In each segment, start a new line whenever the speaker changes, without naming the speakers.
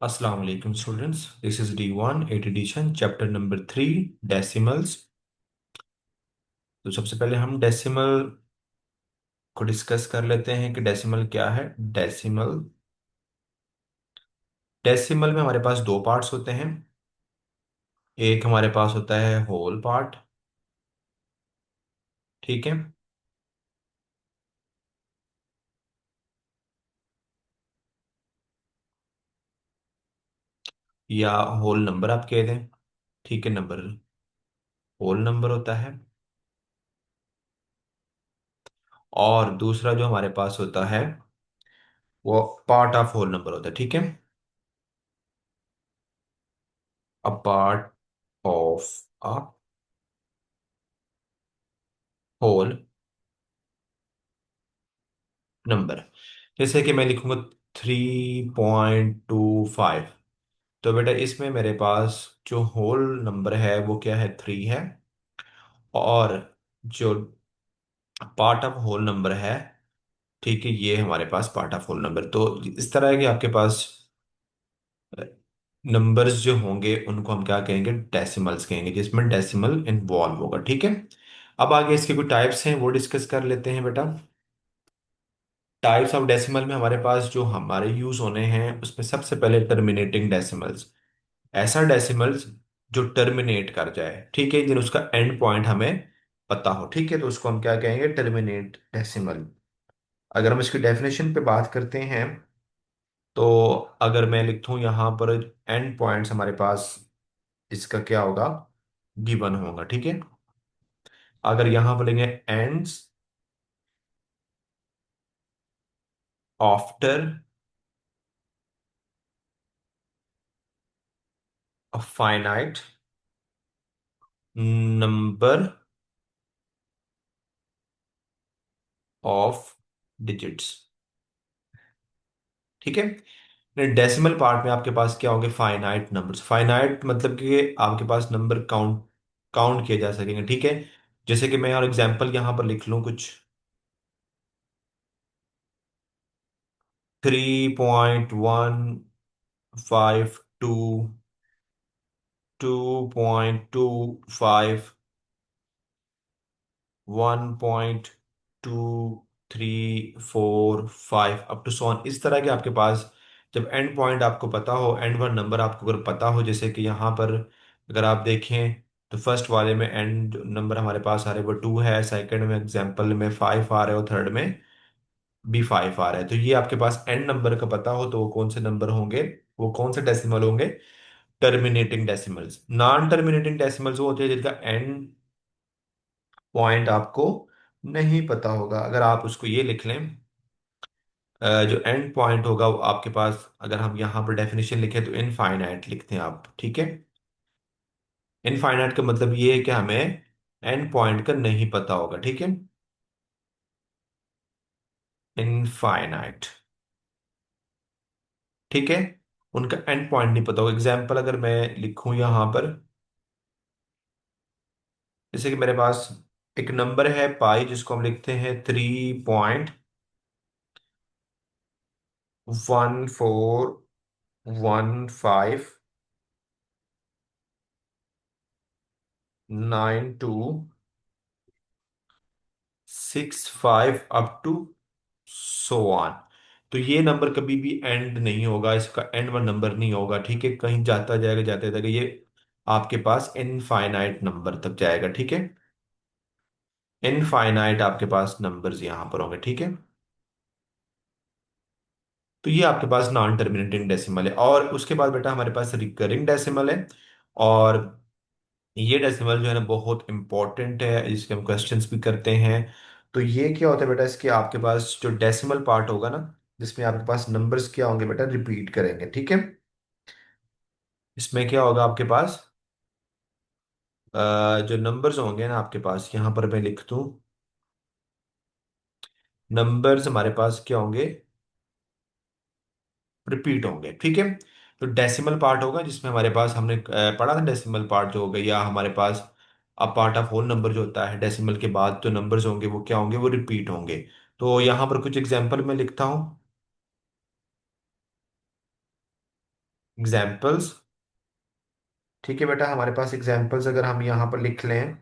Assalamu alaikum students. This is D1 8 edition chapter number 3 decimals. तो सबसे पहले हम डेसिमल को डिस्कस कर लेते हैं कि डेसिमल क्या है। डेसिमल डेसिमल में हमारे पास दो पार्ट्स होते हैं। एक हमारे पास होता है होल पार्ट। ठीक है। या होल नंबर आप कह दें। ठीक है, नंबर होल नंबर होता है। और दूसरा जो हमारे पास होता है वो पार्ट ऑफ होल नंबर होता है। ठीक है, a part of a whole number. जैसे कि मैं लिखूंगा 3.25। तो बेटा इसमें मेरे पास जो होल नंबर है वो क्या है, 3 है। और जो पार्ट ऑफ होल नंबर है, ठीक है, ये हमारे पास पार्ट ऑफ होल नंबर। तो इस तरह है कि आपके पास नंबर्स जो होंगे उनको हम क्या कहेंगे, डेसिमल्स कहेंगे, जिसमें डेसिमल इन्वॉल्व होगा। ठीक है। अब आगे इसके कुछ टाइप्स हैं वो डिस्कस कर लेते हैं बेटा। टाइप्स ऑफ डेसिमल में हमारे पास जो हमारे यूज होने हैं उसमें सबसे पहले टर्मिनेटिंग डेसिमल्स। ऐसा डेसिमल्स जो टर्मिनेट कर जाए, ठीक है, जिन उसका एंड पॉइंट हमें पता हो। ठीक है, तो उसको हम क्या कहेंगे, टर्मिनेट डेसिमल। अगर हम इसकी डेफिनेशन पे बात करते हैं तो अगर मैं लिखूं यहां पर एंड पॉइंट्स हमारे पास इसका क्या होगा, गिवन होगा। ठीक है। अगर यहां पर लेंगे ends after a finite number of digits. ठीक है। डेसिमल पार्ट में आपके पास क्या होंगे, फाइनाइट नंबर्स। फाइनाइट मतलब कि आपके पास नंबर काउंट काउंट किए जा सकेंगे। ठीक है। जैसे कि मैं और एग्जांपल यहां पर लिख लूं कुछ, 3.152, 2.25, 1.2345 अप टू सो ऑन। इस तरह के आपके पास जब एंड पॉइंट आपको पता हो, एंड वन नंबर आपको अगर पता हो, जैसे कि यहाँ पर अगर आप देखें तो फर्स्ट वाले में एंड नंबर हमारे पास आ रहे वो 2 है, सेकंड में एग्जांपल में 5 आ रहे हो, थर्ड में भी 5 आ रहा है। तो ये आपके पास एंड नंबर का पता हो तो वो कौन से नंबर होंगे, वो कौन से डेसिमल होंगे, terminating decimals. Non terminating decimals वो होते हैं जिनका एंड पॉइंट आपको नहीं पता होगा। अगर आप उसको ये लिख लें, जो एंड पॉइंट होगा वो आपके पास, अगर हम यहाँ पर डेफिनेशन लिखें तो इनफाइनाइट लिखते हैं आप। ठीक है। इनफाइनाइट का मतलब ये है कि हमें एंड पॉइंट का नहीं पता होगा। ठीक है। इनफाइनाइट, ठीक है, उनका एंड पॉइंट नहीं पता होगा। एग्जाम्पल अगर मैं लिखूं यहां पर, जैसे कि मेरे पास एक नंबर है पाई, जिसको हम लिखते हैं 3.15159265 अप टू सो ऑन। तो ये नंबर कभी भी एंड नहीं होगा, इसका एंड वन नंबर नहीं होगा। ठीक है, कहीं जाता जाएगा जाते जाएगा, ये आपके पास इनफाइनाइट नंबर तक जाएगा। ठीक है। इनफाइनाइट आपके पास नंबर्स यहां पर होंगे। ठीक है। तो ये आपके पास नॉन टर्मिनेटिंग डेसिमल है। और उसके बाद बेटा हमारे पास रिकरिंग डेसिमल है। और ये डेसिमल जो है ना बहुत इंपॉर्टेंट है, इसके हम क्वेश्चंस भी करते हैं। तो ये क्या होता है बेटा, इसके आपके पास जो डेसिमल पार्ट होगा ना, जिसमें आपके पास नंबर्स क्या होंगे बेटा, रिपीट करेंगे। ठीक है। इसमें क्या होगा आपके पास, जो नंबर्स होंगे ना आपके पास, यहां पर मैं लिख दूं, नंबर्स हमारे पास क्या होंगे, रिपीट होंगे। ठीक है। तो डेसिमल पार्ट होगा जिसमें हमारे पास हमने पढ़ा था, डेसिमल पार्ट जो होगा, या हमारे पास अब पार्ट ऑफ होल नंबर जो होता है, डेसिमल के बाद जो नंबर्स होंगे वो क्या होंगे, वो रिपीट होंगे। तो यहाँ पर कुछ एग्जांपल मैं लिखता हूँ। एग्जाम्पल्स। ठीक है बेटा, हमारे पास एग्जाम्पल्स अगर हम यहाँ पर लिख लें,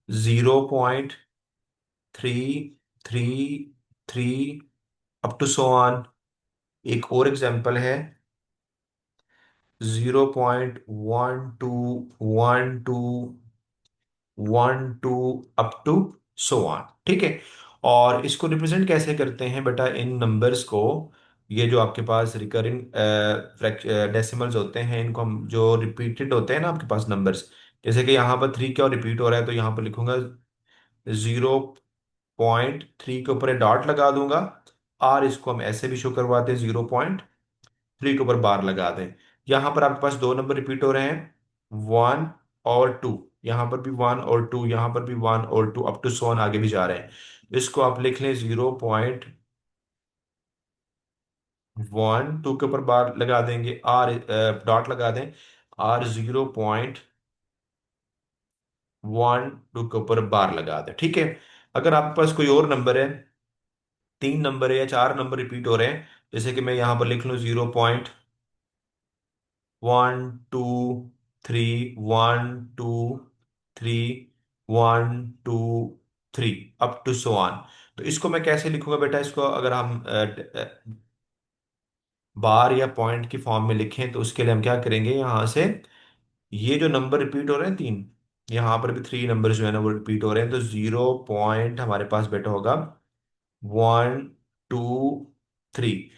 0.333 अप टू सो ऑन। एक और एग्जाम्पल है 0.1212 अप टू सो ऑन। ठीक है। और इसको रिप्रेजेंट कैसे करते हैं बेटा इन नंबर्स को? ये जो आपके पास रिकरिंग डेसिमल्स होते हैं, इनको हम जो रिपीटेड होते हैं ना आपके पास नंबर्स, जैसे कि यहाँ पर 3 क्या रिपीट हो रहा है तो यहाँ पर लिखूंगा 0.3 के ऊपर डॉट लगा दूंगा। और इसको हम ऐसे भी शो करवाते हैं, 0.3 के ऊपर बार लगा दें। यहां पर आपके पास दो नंबर रिपीट हो रहे हैं, 1 और 2। यहां पर भी 1 और 2, यहां पर भी 1 और 2, अप टू सोन आगे भी जा रहे हैं। इसको आप लिख लें 0.12 के ऊपर बार लगा देंगे, आर डॉट लगा दें, और 0.12 के ऊपर बार लगा दें। ठीक है। अगर आपके पास कोई और नंबर है, 3 नंबर है या 4 नंबर रिपीट हो रहे हैं, जैसे कि मैं यहां पर लिख लूं 0.1 2 3 1 2 3 1 2 3 अप टू सो ऑन। तो इसको मैं कैसे लिखूंगा बेटा? इसको अगर हम बार या पॉइंट की फॉर्म में लिखें तो उसके लिए हम क्या करेंगे, यहां से ये जो नंबर रिपीट हो रहे हैं 3, यहां पर भी 3 नंबर जो है ना वो रिपीट हो रहे हैं, तो 0 पॉइंट हमारे पास बेटा होगा 1 2 3।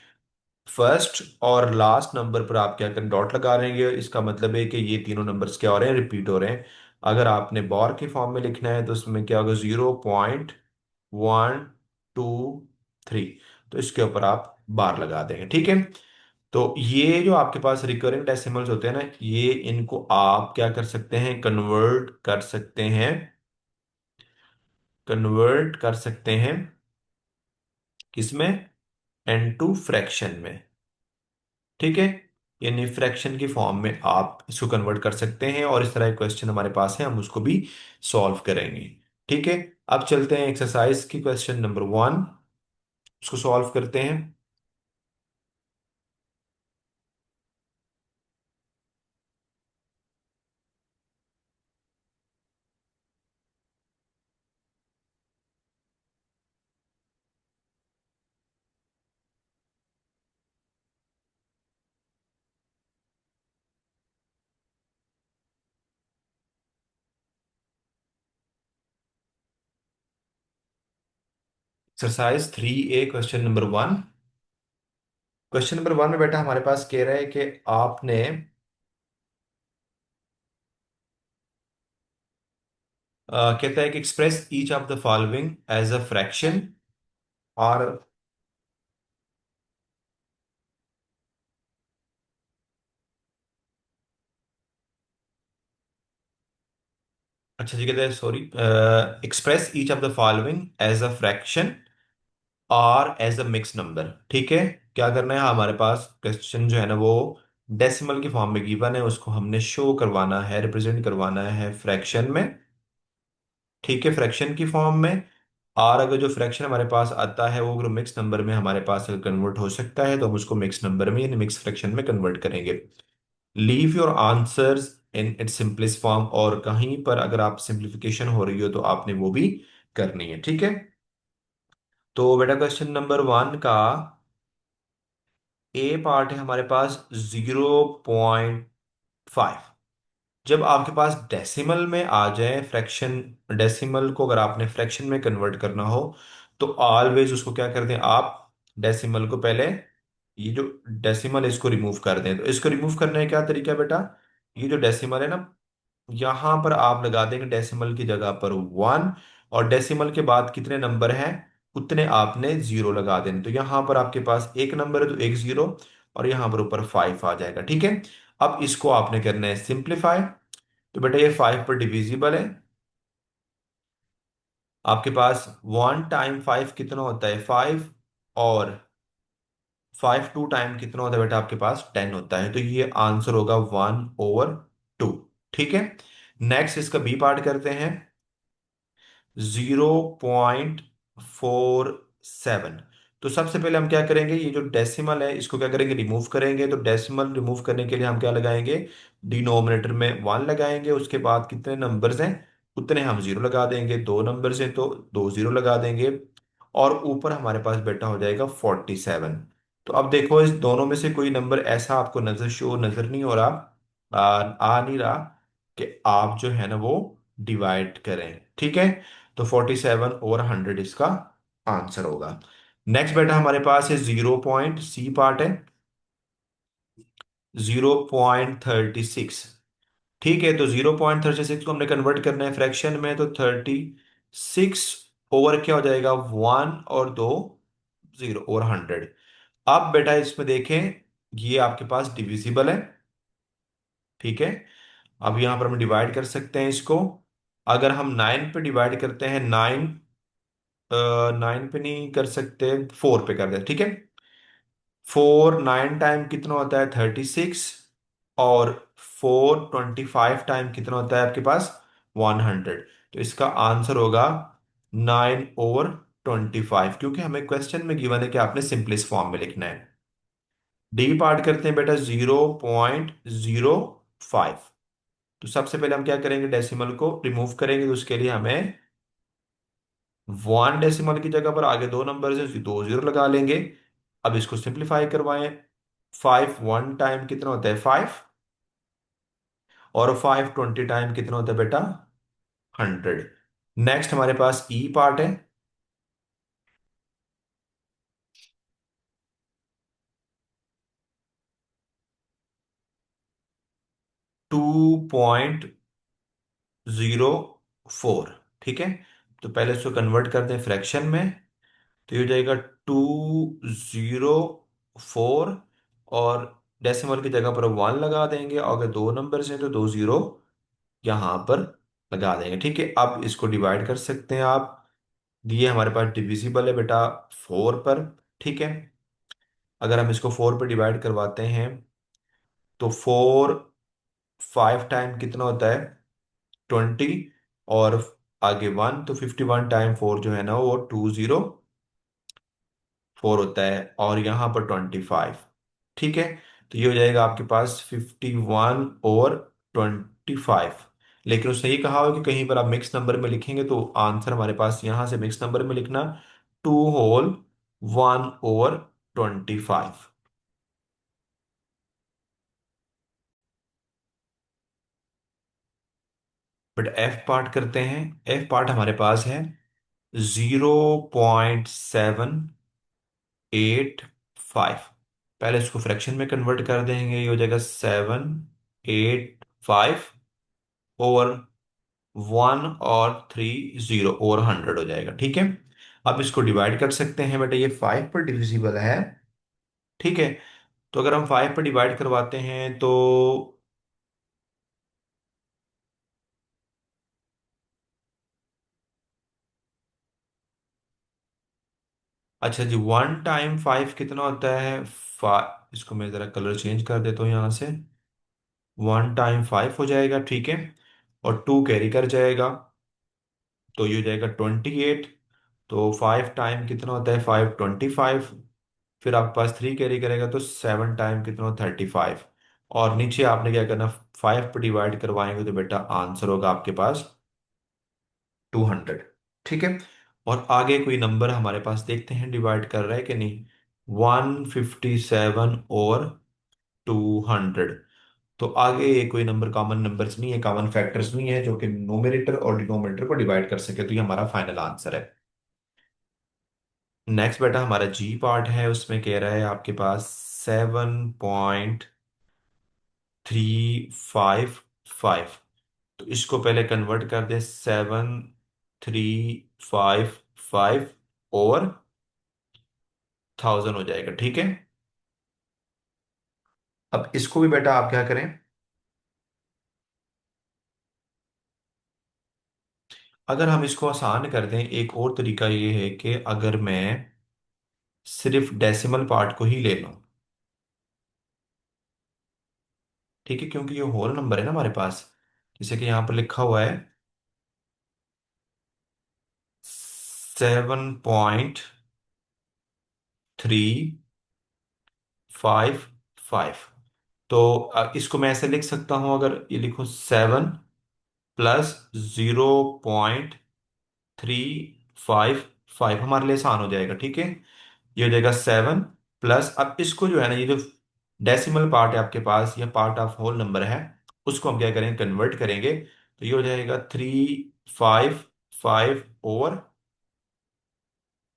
फर्स्ट और लास्ट नंबर पर आप क्या करें, डॉट लगा लेंगे। इसका मतलब है कि ये तीनों नंबर्स क्या हो रहे हैं, रिपीट हो रहे हैं। अगर आपने बार के फॉर्म में लिखना है तो उसमें क्या होगा, 0.1 2 3। तो इसके ऊपर आप बार लगा देंगे। ठीक है। तो ये जो आपके पास रिकरिंग डेसिमल्स होते हैं ना, ये इनको आप क्या कर सकते हैं, कन्वर्ट कर सकते हैं किसमें, इनटू फ्रैक्शन में। ठीक है। यानी फ्रैक्शन की फॉर्म में आप इसको कन्वर्ट कर सकते हैं, और इस तरह के क्वेश्चन हमारे पास है, हम उसको भी सॉल्व करेंगे। ठीक है। अब चलते हैं एक्सरसाइज की क्वेश्चन नंबर 1, उसको सॉल्व करते हैं। Exercise 3A question number 1। Question number 1 में बेटा हमारे पास कह रहा है कि आपने कहता है कि express each of the following as a fraction. और अच्छा जी, कहते हैं sorry, express each of the following as a fraction और एज अ मिक्स नंबर। ठीक है। क्या करना है, हमारे पास क्वेश्चन जो है ना वो डेसिमल की फॉर्म में गिवन है, उसको हमने शो करवाना है, रिप्रेजेंट करवाना है फ्रैक्शन में। ठीक है, फ्रैक्शन की फॉर्म में। और अगर जो फ्रैक्शन हमारे पास आता है वो अगर मिक्स नंबर में हमारे पास अगर कन्वर्ट हो सकता है तो हम उसको मिक्स नंबर में यानी मिक्स फ्रैक्शन में कन्वर्ट करेंगे। Leave your answers in its simplest form, और कहीं पर अगर आप सिंप्लीफिकेशन हो रही हो तो आपने वो भी करनी है। ठीक है। तो बेटा क्वेश्चन नंबर 1 का ए पार्ट है हमारे पास 0.5। जब आपके पास डेसिमल में आ जाए फ्रैक्शन, डेसिमल को अगर आपने फ्रैक्शन में कन्वर्ट करना हो तो ऑलवेज उसको क्या कर दें आप, डेसिमल को पहले, ये जो डेसिमल है इसको रिमूव कर दें। तो इसको रिमूव करने का क्या तरीका है बेटा, ये जो डेसिमल है ना, यहां पर आप लगा देंगे डेसिमल की जगह पर 1, और डेसिमल के बाद कितने नंबर हैं उतने आपने जीरो लगा देने। तो यहां पर आपके पास एक नंबर है तो एक जीरो, और यहां पर ऊपर 5 आ जाएगा। ठीक है। अब इसको आपने करना है सिंप्लीफाई। तो बेटा ये 5 पर डिविजिबल है। आपके पास 1 टाइम 5 कितना होता है, 5। और 5 2 टाइम कितना होता है बेटा, आपके पास 10 होता है। तो ये आंसर होगा 1/2। ठीक है। नेक्स्ट इसका बी पार्ट करते हैं, 0.47। तो सबसे पहले हम क्या करेंगे, ये जो डेसिमल है इसको क्या करेंगे, रिमूव करेंगे। तो डेसिमल रिमूव करने के लिए हम क्या लगाएंगे, डिनोमिनेटर में वन लगाएंगे, उसके बाद कितने नंबर्स हैं उतने हम जीरो लगा देंगे, दो नंबर्स हैं तो दो जीरो लगा देंगे, और ऊपर हमारे पास बेटा हो जाएगा 47। तो अब देखो इस दोनों में से कोई नंबर ऐसा आपको नजर नहीं हो रहा, आ नहीं रहा कि आप जो है ना वो डिवाइड करें, ठीक है। तो 47/100 इसका आंसर होगा। नेक्स्ट बेटा हमारे पास है 0 पॉइंट, सी पार्ट है 0.36। ठीक है, तो 0.36 को हमने कन्वर्ट करना है फ्रैक्शन में, तो 36 ओवर क्या हो जाएगा, वन और दो जीरो, और 100। अब बेटा इसमें देखें, ये आपके पास डिविजिबल है, ठीक है। अब यहां पर हम डिवाइड कर सकते हैं इसको। अगर हम 9 पे डिवाइड करते हैं, 9 पे नहीं कर सकते, 4 पे कर दे, ठीक है। 4 9 टाइम कितना होता है, 36, और 4 25 टाइम कितना होता है आपके पास, 100। तो इसका आंसर होगा 9/25, क्योंकि हमें क्वेश्चन में गिवन है कि आपने सिंपलेस्ट फॉर्म में लिखना है। डी पार्ट करते हैं बेटा 0.05। तो सबसे पहले हम क्या करेंगे, डेसिमल को रिमूव करेंगे, तो उसके लिए हमें वन डेसिमल की जगह पर आगे दो नंबर है, दो जीरो लगा लेंगे। अब इसको सिंप्लीफाई करवाएं, 5 1 टाइम कितना होता है, 5, और 5 20 टाइम कितना होता है बेटा, 100। नेक्स्ट हमारे पास ई पार्ट है, 2.04, ठीक है। तो पहले इसको कन्वर्ट करते हैं फ्रैक्शन में, तो ये हो जाएगा 204, और डेसिमल की जगह पर वन लगा देंगे, और अगर दो नंबर हैं तो दो जीरो यहां पर लगा देंगे, ठीक है। अब इसको डिवाइड कर सकते हैं आप, ये हमारे पास डिविजिबल है बेटा 4 पर, ठीक है। अगर हम इसको 4 पर डिवाइड करवाते हैं, तो 4 5 टाइम कितना होता है, 20, और आगे वन, तो 51 टाइम 4 जो है ना वो 204 होता है, और यहाँ पर 25, ठीक है। तो ये हो जाएगा आपके पास 51/25। लेकिन उसने ये कहा हो कि कहीं पर आप मिक्स नंबर में लिखेंगे, तो आंसर हमारे पास यहां से मिक्स नंबर में लिखना, 2 होल 1/25। बट एफ पार्ट करते हैं, एफ पार्ट हमारे पास है 0.785। पहले इसको फ्रैक्शन में कन्वर्ट कर देंगे, ये हो जाएगा 785 ओवर वन, और 30 ओवर 100 हो जाएगा, ठीक है। अब इसको डिवाइड कर सकते हैं बेटा, ये 5 पर डिविजिबल है, ठीक है। तो अगर हम 5 पर डिवाइड करवाते हैं तो, अच्छा जी, 1 टाइम 5 कितना होता है, इसको मैं जरा कलर चेंज कर देता हूँ यहाँ से, 1 टाइम 5 हो जाएगा, ठीक है। और टू कैरी कर जाएगा, तो ये हो जाएगा 28। तो 5 टाइम कितना होता है, 5 25। फिर आपके पास थ्री कैरी करेगा, तो 7 टाइम कितना होता है, 35। और नीचे आपने क्या करना, 5 पर डिवाइड करवाएंगे तो बेटा आंसर होगा आपके पास 200, ठीक है। और आगे कोई नंबर हमारे पास देखते हैं डिवाइड कर रहा है कि नहीं, 157/200। तो आगे ये कोई नंबर कॉमन नंबर्स नहीं है, कॉमन फैक्टर्स नहीं है जो कि नोमिनेटर और डिनोमिनेटर को डिवाइड कर सके, तो ये हमारा फाइनल आंसर है। नेक्स्ट बेटा हमारा जी पार्ट है, उसमें कह रहा है आपके पास 7.355। तो इसको पहले कन्वर्ट कर दे, 7,355 ओवर 1000 हो जाएगा, ठीक है। अब इसको भी बेटा आप क्या करें, अगर हम इसको आसान कर दें, एक और तरीका ये है कि अगर मैं सिर्फ डेसिमल पार्ट को ही ले लूं, ठीक है, क्योंकि ये होल नंबर है ना हमारे पास, जैसे कि यहां पर लिखा हुआ है 7. Three five five. तो इसको मैं ऐसे लिख सकता हूं, अगर ये लिखो 7 + 0.355 हमारे लिए आसान हो जाएगा, ठीक है। ये हो जाएगा 7 प्लस, अब इसको जो है ना, ये जो डेसिमल पार्ट है आपके पास, या पार्ट ऑफ होल नंबर है, उसको हम क्या करेंगे, कन्वर्ट करेंगे। तो ये हो जाएगा 355 और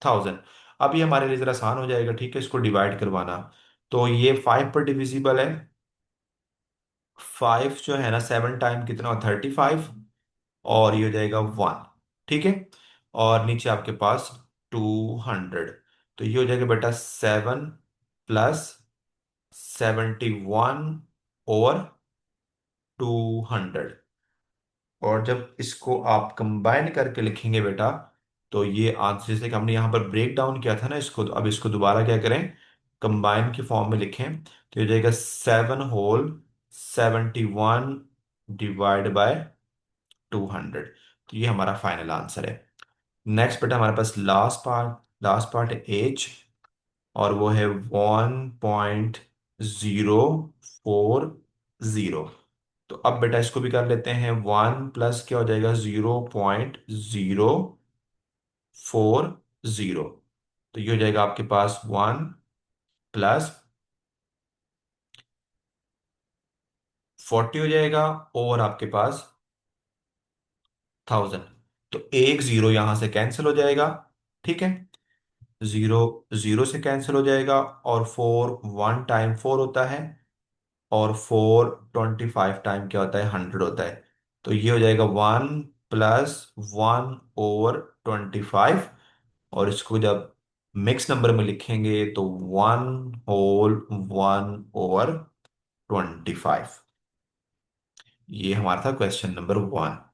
1000। अब ये हमारे लिए जरा आसान हो जाएगा, ठीक है, इसको डिवाइड करवाना। तो ये 5 पर डिविजिबल है। 5 जो है ना, 7 टाइम कितना, 35, और ये हो जाएगा 1, ठीक है। और नीचे आपके पास 200। तो ये हो जाएगा बेटा 7 + 71 और 200। और जब इसको आप कंबाइन करके लिखेंगे बेटा, तो ये आंसर, जैसे कि हमने यहाँ पर ब्रेक डाउन किया था ना इसको, तो अब इसको दोबारा क्या करें, कंबाइन के फॉर्म में लिखें। तो ये हो जाएगा 7 होल 71 डिवाइड बाय 200। तो ये हमारा फाइनल आंसर है। नेक्स्ट बेटा हमारे पास लास्ट पार्ट है एज, और वो है 1.040। तो अब बेटा इसको भी कर लेते हैं, 1 प्लस क्या हो जाएगा, 0.040। तो ये हो जाएगा आपके पास 1 + 40 हो जाएगा, और आपके पास 1000। तो एक जीरो यहां से कैंसिल हो जाएगा, ठीक है। जीरो जीरो से कैंसिल हो जाएगा, और 4 1 टाइम 4 होता है, और 4 25 टाइम क्या होता है, 100 होता है। तो ये हो जाएगा 1 + 1/25। और इसको जब मिक्स नंबर में लिखेंगे तो 1 होल 1/25। ये हमारा था क्वेश्चन नंबर 1।